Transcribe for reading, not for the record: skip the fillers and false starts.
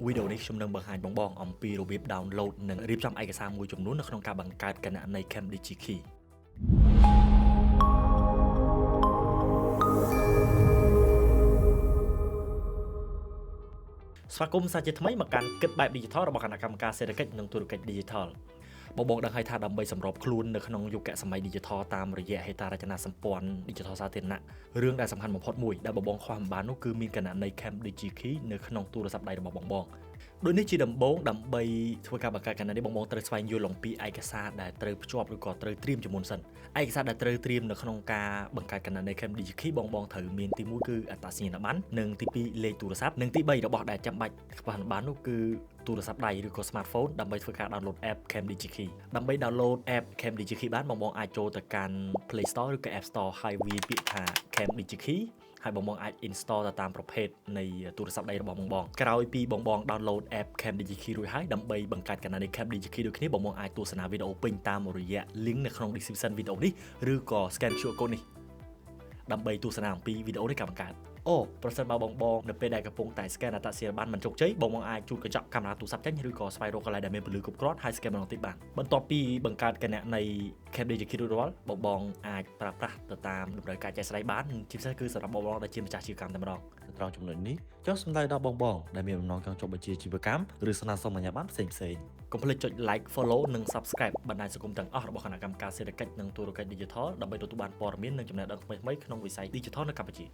វីដេអូនេះខ្ញុំនឹងបង្ហាញបងអំពីរបៀប download និងរៀបចំឯកសារមួយចំនួននៅក្នុងការបង្កើតគណនី Camp DigiKey ស្វាគមន៍សាជាថ្មីមកកាន់គិតបែប Digital របស់គណៈកម្មការសេដ្ឋកិច្ចនិងទូរកិច្ច Digital បងដឹងហើយថាដើម្បីសម្របខ្លួននៅក្នុងយុគសម័យ Digital តាមរយៈហេដ្ឋារចនាសម្ព័ន្ធ Digital សាធារណៈរឿងដែលសំខាន់បំផុតមួយដែលបងខ្វះមិនបាននោះគឺមានគណនី Camp DigiKey នៅក្នុងទូរស័ព្ទដៃរបស់បងដូចនេះជាដំបូងដើម្បីធ្វើការបង្កើតគណនីបងត្រូវស្វែងយល់អំពីឯកសារដែលត្រូវភ្ជាប់ឬក៏ត្រូវត្រៀមជាមុនសិនឯកសារដែលត្រូវត្រៀមនៅក្នុងការបង្កើតគណនី Camp DigiKey បងត្រូវមានទី1គឺអត្តសញ្ញាណប័ណ្ណនិងទី2លេខទូរស័ព្ទនិងទី3របស់ដែលចាំបាច់ខ្វះមិនបាននោះគឺទូរស័ព្ទដៃឬក៏ smartphone ដើម្បីធ្វើការ download app Camp DigiKey ដើម្បី download app Camp DigiKey បានបងអាចចូលទៅកាន់ Play Store ឬក៏ App Store ហើយវាយពាក្យថា Camp DigiKey ហើយបងអាច install ទៅតាមប្រភេទនៃទូរស័ព្ទដៃរបស់បងក្រោយពីបង download app Camp DigiKey រួចហើយដើម្បីបង្កើតគណនី Camp DigiKey ដូចគ្នាបងអាចទស្សនាវីដេអូពេញតាមរយៈ link នៅក្នុង description វីដេអូនេះឬក៏ scan QR code នេះដើម្បីទស្សនាអំពីវីដេអូនេះការបង្កើតប្រសិនបើបងនៅពេលដែលកំពុងតែ scan អត្តសញ្ញាណប័ណ្ណមិនជោគជ័យបងអាចជូតកញ្ចក់កាមេរ៉ាទូរស័ព្ទចេញឬក៏ស្វែងរកកន្លែងដែលមានពន្លឺគ្រប់គ្រាន់ហើយ scan ម្ដងទៀតបានបន្ទាប់ពីបង្កើតគណនី Camp DigiKey រួចរាល់បងអាចប្រើប្រាស់ទៅតាមតម្រូវការជាក់ស្ដែងបានជាពិសេសគឺសម្រាប់បងដែលជាម្ចាស់អាជីវកម្មតែម្ដងត្រង់ចំណុចនេះចង់សម្ដៅដល់បងដែលមានបំណងចង់ចុះបញ្ជីអាជីវកម្មឬស្នើសុំអាជ្ញាប័ណ្ណផ្សេងកុំភ្លេចចុច like follow និង subscribe បណ្ដាញសង្គមទាំងអស់របស់គណៈកម្មការសេដ្ឋកិច្ចនិងទូរកិច្ច Digital ដើម្បីទទួលបានព័ត៌មាននិងចំណេះដឹងថ្មីៗក្នុងវិស័យ Digital នៅកម្ពុជា